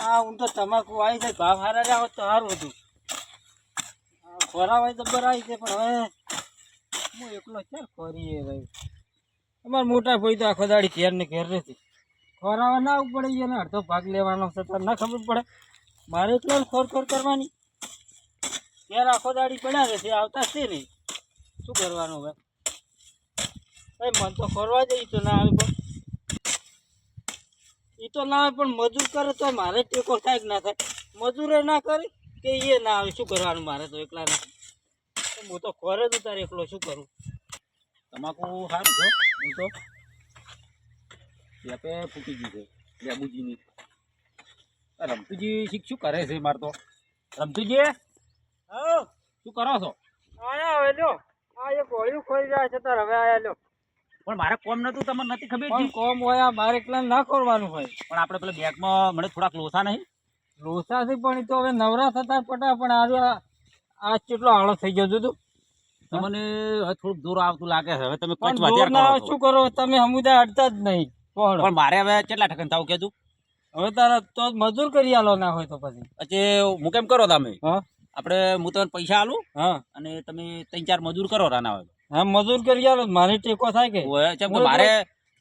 આ હું તો તમાકુ આવી જાય ભાવ હારા રહ્યા હોત તો સારું હતું. ખોરાવાય જબર આવી છે પણ હવે હું એકલો ક્યાં ખોરીએ ભાઈ. અમારા મોટા ભાઈ તો આખો દાડી ઘેર ને ઘેર નથી. ખોરાવા ના પડે ને અડધો ભાગ લેવાનો છે તો ના ખબર પડે. મારે એકલો ખોર કરવાની. ઘેર આખો દાડી પડ્યા રહેશે આવતા છે નહીં. શું કરવાનું ભાઈ? ભાઈ મન તો ખોરવા જઈ તો ના આવે પણ એ તો ના આવે પણ મજૂર કરે તો મારે ટેકો થાય કે ના થાય. મજૂરે ના કરે કે એ ના આવે શું કરવાનું મારે તો એકલા નથી. હું તો ખોરે જ તારે એકલો શું કરું. તમાકુ સારું છો હું તો આપે ફૂટી ગઈ છે લેબુજીની. રમતુજી શું કરે છે મારે તો? રમતુજી હા શું કરો છો? આયા હવે લ્યો આ એક હોળિયું ખોઈ રહ્યા છે તાર હવે આયા લ્યો. પણ મારે કોમ નતું તમને નથી ખબર? પણ કોમ હોય મારે એકલા ના ખોરવાનું હોય. પણ આપણે પેલા બેગમાં મને થોડાક લોસા નહીં? લોસાથી પણ એ તો હવે નવરા થતા પટા પણ આ કેટલો આળો થઈ ગયો તું. તમને હવે થોડુંક દૂર આવતું લાગે છે. હવે તમે પણ કચ્છ દૂર ના વધારે શું કરો તમે સમુદાય અડતા જ નહીં. પણ મારે હવે કેટલા ટકા થાવ કેતું? હવે તારા તો મજૂર કરી આલો ના હોય તો પછી હું કેમ કરો તમે? હા આપણે હું તમને પૈસા આલું હા અને તમે 3-4 મજૂર કરો રાના હોય. હા મજૂર કરી આલો મારે ટેકો થાય કે કેમ કે મારે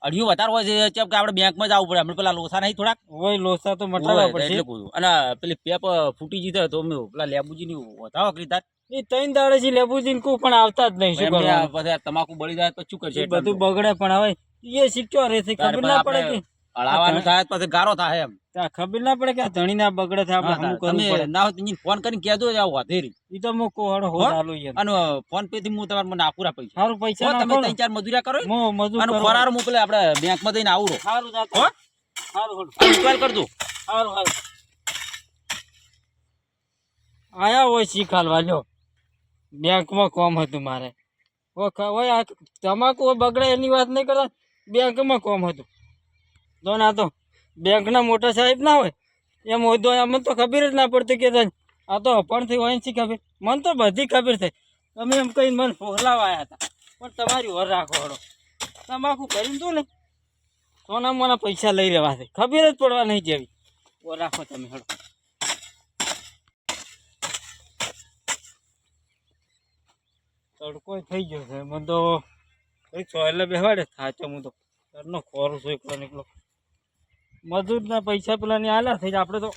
અઢીઓ વધારે હોય છે. કેમ કે આપણે બેંકમાં જ આવવું પડે. આપણે પેલા લોસા નહીં થોડાક હોય લોસા તો મટાડવા પડશે. એટલે કહું અને પેલી પેપ ફૂટી જતી તો અમે પેલા લેબુજી ની વધાવો કરી તાર એ 3 દાડે થી લેબુજીન કો પણ આવતા જ નહીં. શું કરવાનું? પછી તમાકુ બળી જાય તો શું કરશે? બધું બગડે પણ હવે એ સિક્યોર રહેશે. ખબર ના પડે કે હળાવાનું થાય પછી ગારો થાય એમ. ખબર ના પડે કે આ ધણી ના બગડે થાય આપણે શું કરવું પડે. ના હોય ફોન કરીને કહેજો જાવ વધેરી ઈ તો મો કોહડો હો ચાલુ છે અને ફોન પે થી હું તમારે મને આપુરા પૈસા. સારું પૈસા તમે 3-4 મજૂરિયા કરો મો મજૂર અને કરો. ફરાર મોકલે આપણે બેંકમાં જઈને આવરો. સારું જાતો હો સારું કોલ કરજો. સારું સારું આયા હોય શીખાલવા લ્યો. બેંકમાં કોમ હતું મારે. હોય આ તમાકુ બગડે એની વાત નહીં કરતા. બેંકમાં કોમ હતું તો ના તો બેંકના મોટા સાહેબ ના હોય એમ હોય તો મને તો ખબર જ ના પડતી કે આ તો અપણથી હોય શી ખબર. મને તો બધી ખબર છે. તમે એમ કહીને મને ફોહલાવા આવ્યા હતા પણ તમારી ઓર રાખો હળો. તમાકુ કરીને તું ને સોના મોના પૈસા લઈ લેવા છે. ખબર જ પડવા નહીં જેવી. ઓર રાખો તમે હળો. તડકો થઈ ગયો છે. મને તો કઈ ચોલે બેવાડે થાચો. હું તો ઘરનો ખોરું છું એકલો નીકળો. મજૂરના પૈસા પેલા ની આલ્યા થઈ આપણે તો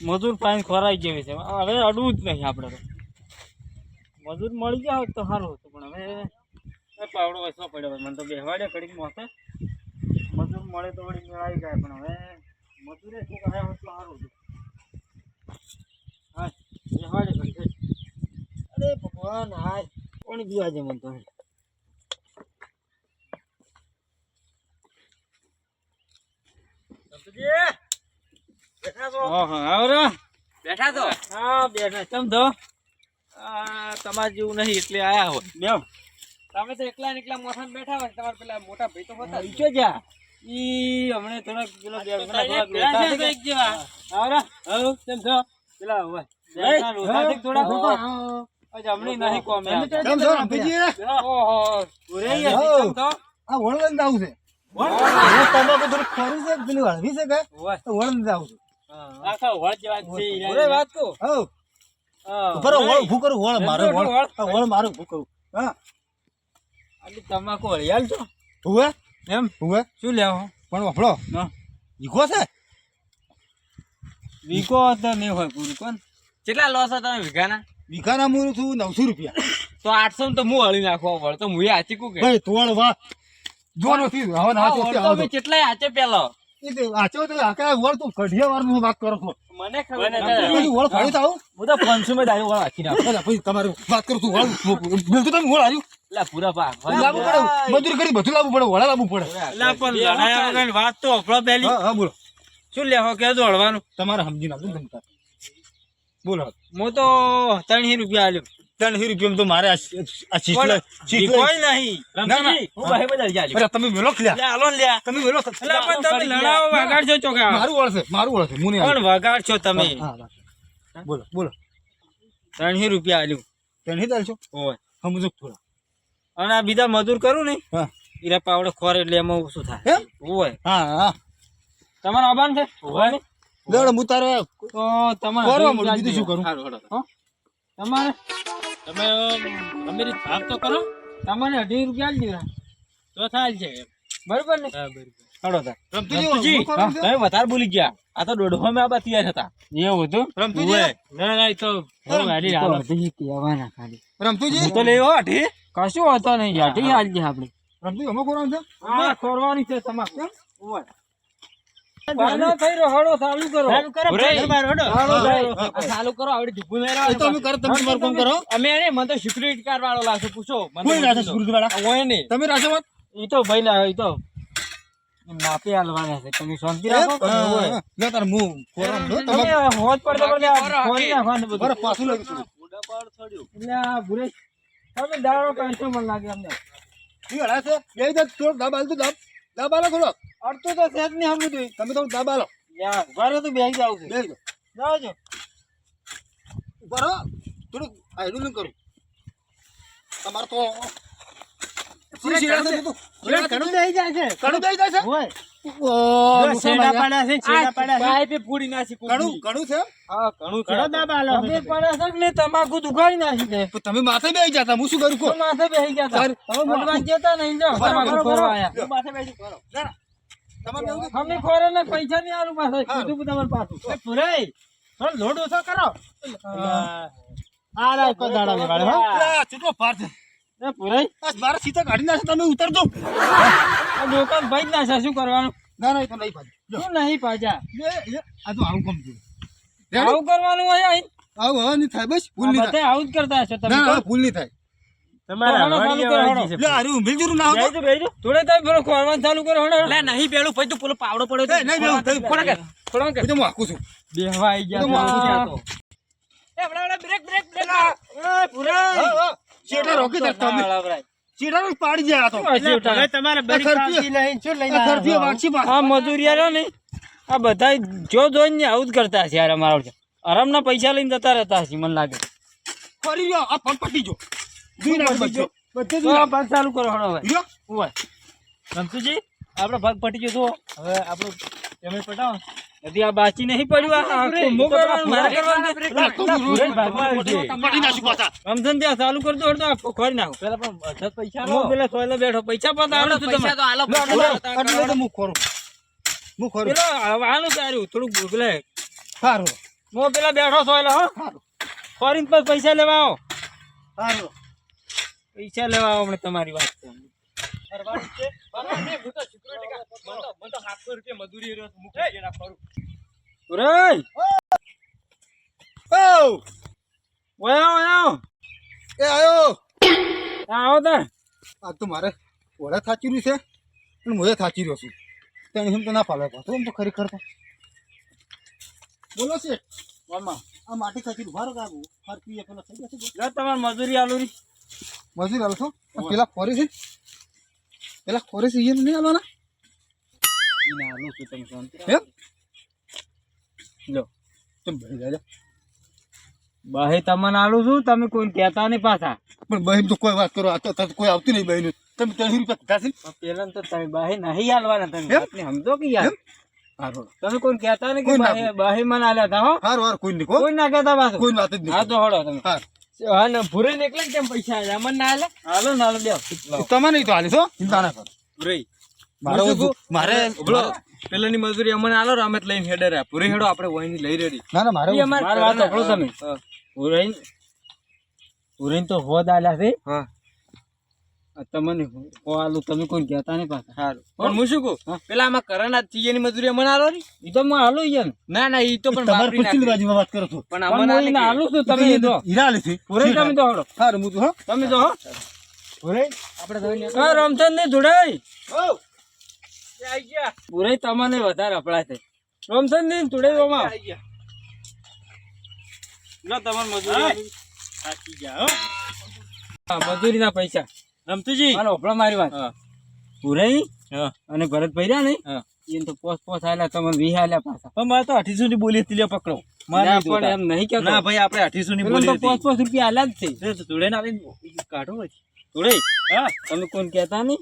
મજૂર પાણી ખોરાઈ જેવી છે. હવે અડવું જ નહીં આપણે તો. મજૂર મળી જાય તો સારું હતું પણ હવે પાવડો વસવા પડ્યો. મને તો બેવાડે ઘડીક મોસે મજૂર મળે તો વળી મેળાવી જાય પણ હવે મજૂરે શું કહે તો સારું હતું. હા બેવાડે ઘડી. અરે ભગવાન હાય કોણ દીવા છે મને તો. બેઠા તો હા બેઠા ચમ તો તમારે જેવું નહીં એટલે આયા હોય. બેવ તમે તો એકલા ને એકલા મોઠા બેઠા હોય. તમારા પેલા મોટા ભાઈ તો હતા ઈચો જા ઈ હમણે થોડાક પેલો બેંકના થોડાક લોસા છે એક જેવા. આવરા હવ કેમ છો? પેલા હોય બેંકના લોસા છે થોડાક અજ હમણે નહીં કોમ કેમ છો રમતુજી? ઓહો ઉરે ચમ તો આ વળન જાવ છે. તમાકુ થોડું ખોરું છે પેલું હળવી છે કે તો વળન જાવ છું. આખા વળ જેવા છે ઓરે વાત કો હવ ઉપર વળ ઊભું કરું. વળ મારો વળ વળ મારું ઊભું કરું. હા આલી તમાકુ હળિયાલ છો હુએ એમ હુએ શું લેવો પણ વફળો હા ઈકો છે. વીકો તો નહીં હોય પૂરું કોણ. કેટલા લોસ હતા તમે વીઘાના? વીઘાના મૂળ છું 900 રૂપિયા. તો 800 તો હું હળી નાખવા વળ તો હું આચી કુ કે ભાઈ તોડ વાહ જો નથી હવે ના તો તમે કેટલાય આચે પેલો એ તે આચો તો આકા વળ તું કઢિયા વાર નું વાત કરો છો. મને ખબર પછી વળ ફાડી તો આવું હું તો 500 માં દાયો વળ આખી નાખ. અલા પછી તમારે વાત કરું છું. વળ બિલકુલ તમે વળ આવ્યું લા પૂરા પા લાવવું પડે. મજૂરી કરી બધું લાવવું પડે. વળ લાવવું પડે. લા પણ લડાયા વગર વાત તો અફળો પેલી હા હા બોલો શું લેવો કેજો હળવાનું. તમારે સમજી નાખજો ને તમતાર. બોલો હું તો 300 રૂપિયા આલ્યો. 300 રૂપિયા તો મારે આ ચીજ કોઈ નહીં રમજી હું ભાઈ બદલ જા અરે તમે વેલો લ્યા લે આલો લે તમે વેલો લા પણ તમે લડાવો વગાડજો ચોકા મારું વળ છે હું નહીં પણ વગાડશો તમે હા બોલો બોલો 300 રૂપિયા આલ્યું. તેને ચાલશો ઓય સમજો થોડા. અને આ બીજા મજૂર કરું ને હા ઈરા પાવડે ખોર એટલે એમાં ઓછું થાય. એમ ઓય હા હા તમારો આબાન છે ઓય લેવડો હું તારે તો તમારે કરવા અઢી મળ્યું, બીજું શું કરું? હારું, હેડો. તમારે તમે અમે રીત ભાગ તો કરો તમારે 18 રૂપિયા જ દીધા તો થાય છે બરોબર ને હડો તાર રમતુજી હું કરું છું? તમે વધારે બોલી ગયા આ તો દોઢો મેં આ તૈયાર હતા એવું હતું રમતુજી ના ના એ તો બહુ ગાડી તો હાલો. અઢી કહેવાના ખાલી રમતુજી હું તો લેવો અઢી કશું હોતો નહીં અઢી હાલજે આપણે રમતુજી અમે કોણ છે આ ખોરવાની છે તમારે પાનો થઈ રહ્યો હળો ચાલુ કરો ચાલુ કરો ઉરે. હેડો. ચાલુ થાય. આ ચાલુ કરો આવડે ઢીપું નહીં એ તો અમે કરે તમે તમારું કામ કરો અમે એને મને તો સિક્યુરિટી કાર્ડ વાળો લાગશે પૂછો મને કોઈ રાખે પૂછો. સુરત વાળા આ હોય નહીં તમે રાખો વાત ઈ તો ભાઈ ના ઈ તો માપી હાલવાના છે તમે શાંતિ રાખો લે તાર હું કોરામ દો તમે તમે હોત પડતો પડતો આ ખોરી નાખવાનું બધું બરાબર પાછું લાગી એટલે આ ભૂરે તમે દાડો કાઢશો મને લાગે અમને ઈ હડા છે બે જ થોડો દાબ આલ તો દાબ આલો થોડો અડતું તો સેજ નહીં હમ બધું તમે તો દાબ આલો યાર ઘરે તો બેસી જાવ છે બે જાવજો બરો થોડું આયડું ન કરું તમાર તો ઘણું દઈ જાય છે કણું દઈ જાય છે હોય ઓ છેડા પાડ્યા છે છેડા પાડ્યા છે પાઇપે પૂરી નાખી કણું કણું છે હા ઘણું ઘણો દાબ આલો તમે પડે છે કે નહીં તમાકુ દુખાડી નાખી દે પણ તમે માથે બેસી જતા હું શું કરું કો તો માથે બેસી ગયા તા તાર- તમે મોટવા જતા નહીં જાઓ તમાકુ ખોરવા આયા માથે બેસી કરો તમારે બેવું છે? અમે ખોરે ને પૈસા નહીં આલું પાછા કીધું તમારે પાછું પુરાઈ થોડો લોડ ઓછો કરો આ રાય કો દાડા લેવાડે હો આ ચૂંટો પાર છે એ પુરાઈ આ મારા સીતા કાઢી નાખે તમે ઉતરજો આ દુકાન ભાઈ જ નાખે શું કરવાનું ના ના એ તો નહીં પાડે જો શું નહીં પાછા આ તો આવું કમ છે આવું કરવાનું હોય અહીં આવું હવે નહીં થાય બસ ભૂલ નહીં થાય બધા આવું જ કરતા હશો તમે ના તો. ના ભૂલ નહીં થાય તમારા ચાલો, ચાલુ કરો, વાડી હેડો. લે આરી ઊંભી જરૂર ના હોય બેસજો, બેસજો. થોડે તમે પેલો ખોરવાનું ચાલુ કરો હળો. લે નહીં પેલું પછી તો પેલો પાવડો પડ્યો એ નહીં બેવું થઈ ખોડા કર થોડો કર. તો હું હાકું છું બેહવા આઈ ગયા તો હું આવું તા. છું. એ બડા બ્રેક બ્રેક બ્રેક એ પુરાઈ. શેઠા રોકી દે તમે ના, હળવરાય. શેઠા રોજ પાડી જાય આ તો શું હશે ઉઠાડે? તમારે આ ખર્ચી આ ખર્ચી વાગશી પાછું. આ મજૂરિયારો ને આ બધા જો જોઈને આવું જ કરતા હશે યાર અમારા આરામના પૈસા લઈને જતા રહેતા હશે મને લાગે ફરી રહ્યો આ પગ પટી જો દી નાખ બચ્ચો બચ્ચે તો આ ભાગ ચાલુ કરો હળો હવે રહ્યો ઓય. રમતુજી આપણો ભાગ પટી ગયો તો હવે આપણો પેમેન્ટ પટાવો હજી આ બાચી નહીં પડ્યું આ કોમ્બો કરવાનું મારે કરવાનું છે. લા, તો હું પુરાઈ ભાગમાં આવી છે. પટી નાખું પાછા રમઝાન ત્યાં ચાલુ કરતો હતો આ ખોરી નાખો પેલા પણ અડધા પૈસા હું પેલા સોયલો બેઠો પૈસા પાતા આલો છું પૈસા તમે તો આલો એટલે તો હું ખોરું હું ખોરું પેલો આનું તાર્યું થોડુંક પેલા સારું હું પેલા બેઠો સોયલો હો ફોરીન પર પૈસા લેવા આવો સારું પૈસા લેવા આવો હમણાં તમારી વાત છે પુરાઈ ઓ ઓય આવો ઓય આવો એ આયો આવો તાર આ તો મારે ઓળે થાચી રહ્યું છે અને મોએ થાચી રહ્યો છું તેને એમ તો ના પાડવા પાછો એમ તો ખરેખર તો બોલો છે મામા આ માટી થાચી ઉભા રહો કાબુ ફરતી પેલા થઈ જશે લે તમારી મજૂરી આલુ રી મજૂર આલો છો પેલા ખોરે છે પેલા ખોરે છે એ નહીં આલવાના ઈને આલુ છું તમે શાંતિ એમ લો તમે ભરી જાય બાહે તમને આલુ છું તમે કોઈ કહેતા નહીં પાછા પણ બહેન તો કોઈ વાત કરો આ તો કોઈ આવતી નહીં બહેન તમે 3 રૂપિયા કીધા છે પેલા તો તમે બાહે નહીં આલવાના તમે એમ? વાતને સમજો કે યાર સારું તમે કોઈ કહેતા નહીં કે કોઈ ના બાહે બાહે મને આલ્યા હતા હો સારું સારું કોઈ નહીં કોઈ કોઈ ના કહેતા પાછું કોઈ વાત જ નહીં હા તો હળો તમે હા હા ને ભૂરે ને એકલા કેમ પૈસા આલ્યા મને ના આલ્યા હાલો ને હાલો દેવ તમે નહીં તો હાલી છો ચિંતા ના કરો ભૂરે મારે મારે પેલાની મજૂરી અમને આલો ને અમે જ લઈને હેડે રહ્યા પૂરી હેડો આપણે વહીની લઈ રેડી ના ના મારે મારી વાત સાંભળો તમે પૂરી તો હોદ આલ્યા છે હા તમને હો આલું તમે કોઈ કહેતા નહીં પાછા સારું પણ હું શું કહું પેલા આમાં કરણા તીજેની મજૂરી અમને આલો ને એ તો હું હાલું યાર ના ના ઈ તો પણ તમારે વાપરી પૂછીને નાખી. બાજુમાં વાત કરો છો પણ પણ અમને હું એને હાલું છું તમે તો હીરા લીધી પૂરે તમે તો હળો સારું હું તો હા તમે તો હો પૂરે આપણે તો હા રમચંદ ને જોડાઈ ઓ આઈ ગયા પૂરે તમને વધારે અપડા છે રમચંદ ને જોડાઈ ઓમાં આઈ ગયા ના તમારે મજૂરી થાકી ગયા હો મજૂરી ના પૈસા રમતુજી હાલો ઓપડા મારી વાત હા. પૂરે હા અને ભરત ભર્યા ને હા એને તો પોસ પોસ આલ્યા તમને 20 આલ્યા પાછા પણ મારે તો 800 ની બોલી હતી લ્યો પકડો મારે ના નહીં પણ જોતા. એમ નહીં કેતો ના ભાઈ આપણે 800 ની પેલા બોલી તો હતી 5 રૂપિયા આલ્યા જ છે તો જોડે ના આવીને કાઢો પછી જોડે હા તમે કોણ કહેતા નહીં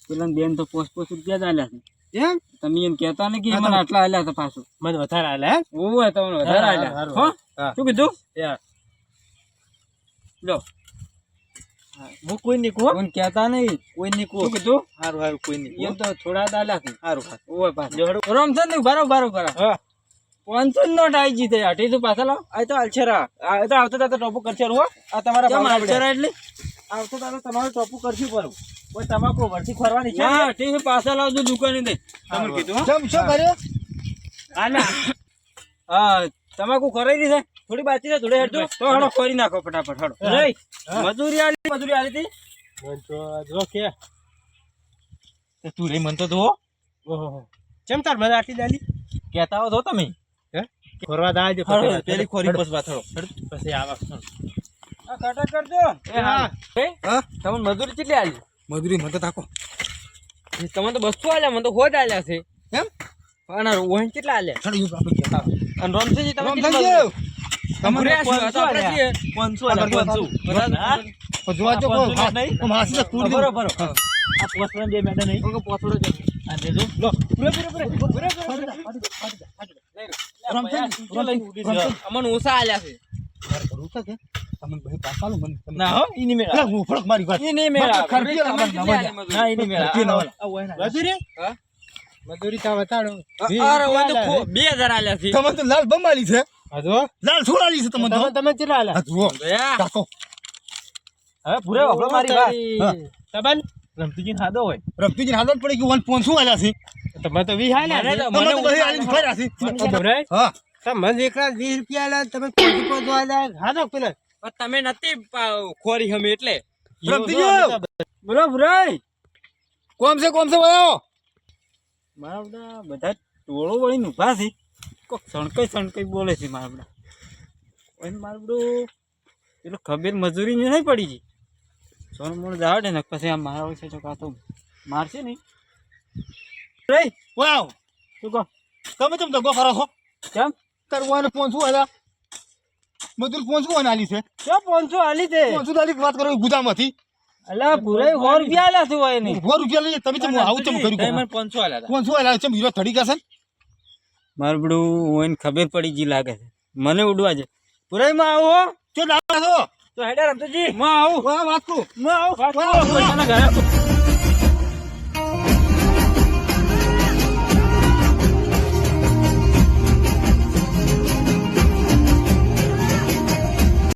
પેલા બેન તો 5 રૂપિયા જ આલ્યા છે એમ તમે એમ કહેતા ને કે હા, મને તો- આટલા આલ્યા હતા પાછું મને વધારે આલે હે ઓવે તમને વધારે હા, આલ્યા હારું, હો હા. શું કીધું યાર લો હું કોઈ નહીં કહું કોણ કહેતા નહીં કોઈ નહીં શું કીધું સારું સારું કોઈ નહીં એમ તો થોડા જ આલ્યા છે સારું ઓવે પાછું રમશે ને બરોબર હા 500 ની નોટ આવી ગઈ છે અઢી તો પાછા લાવ આ તો અલછેરા આ તો આવતો તો ટોપુ કરશે હો આ તમારા કેમ બાવડા અક્ષરા એટલે આવતો તો તમારું ટોપુ કરશું પર કોઈ તમાકુ વરથી ફરવાની છે ના ઠીક છે પાછા લાવજો દુકાને દઈ તમે કીધું હા? ચમ શું કર્યો હા ના હા તમાકુ કરાવી છે થોડી બાકી છે થોડી હેડજો તો હડો ફરી નાખો ફટાફટ હડો નહીં મજૂરી આલી હતી જો કે તો તું રે મન તો દો ઓહો ચમ તાર મને આટલી દાલી કહેતા હો તો તમે હે ફરવા દાય દે પેલી ખોરી બસ વાત હળો પછી આવા આ કાટા કરજો એ હા હા તમને મજૂરી કેટલી આલી મજૂરી મદદ આપો તમે તો 200 આલ્યા મને તો હોદ આલ્યા છે એમ અને રોહન કેટલા આલ્યા ચાલો એવું આપણે કહેતા અને રમશેજી તમે રામ કેટલી થઈ ગયો. તમને જોવા જો કોઈ હાથ- કોઈ માસી તો તૂટી ગયું. બરોબર હા. આ પોસરણ બે મેડમ નહીં પોથડો જ આ દેજો લો પૂરે અમને ઓછા આલ્યા છે મારે કરવું છે કે? તમને ભાઈ પાછા આલો મને. તમે- ના હો ઈની મેળા અલા, હું ફરક મારી વાત. ઈ નહીં મેળા મને ખર્ચી આલે, મને નવા જાય. ના ઈની મેળા ખર્ચી નવા. મજૂરી હા? મજૂરી તા બતાડો અરે ઓય તો 2000 આલ્યા છે તમે તો લાલ બમાલી છે હજો લાલ છોડાલી છે તમે તો તમે કેટલા આલા હા, જુઓ દયા કાકો હવે પૂરે વાપરો મારી વાત હા. તબન રમતીજી હાદો હોય રફતીજી હાલત પડી ગયું 1.5 આલ્યા છે તમે તો 20 હાલ્યા મને તો- તમે તો બધી આલીને ફર્યા છે હા તમે એકલા 20 રૂપિયા આલ્યા તમે કોઈ કોઈ આલ્યા હાદો પેલા પણ તમે નથી ખોરી હમે એટલે રફતીજી બોલો ભરાઈ કોમ છે વયો મારા બધા ટોળો વળીને ઊભા છે કોક સણકઈ બોલે છે મારા બધા ઓય મારું બધું પેલો ખબર મજૂરી ને નહીં પડી ગઈ સોન મોણ જાવડે ને પછી આ મારા વિશે તો કાતો મારશે નહીં રે વાવ શું કહો તમે ચમ દગો કરો છો કેમ કરવાને 500 આલ્યા મજૂર 500 આલી છે ક્યાં 500 આલી તે 500 આલી વાત કરો ગુદામાંથી અલા ભુરાઈ 100 રૂપિયા આલ્યા છે હોય નહીં 100 રૂપિયા લઈએ તમે ચમ આવું ચમ કર્યું તમે 500 આલ્યા 500 આલ્યા ચમ હીરો થડી ગયા છે મારું બધું ઓઈને ખબર પડી ગઈ લાગે છે મને ઉડવા છે ભુરાઈ માં આવો ચો લાવો છો તો હેડે રમતોજી માં આવું વાહ વાત કો માં આવું વાહ, વાહ. ઘરે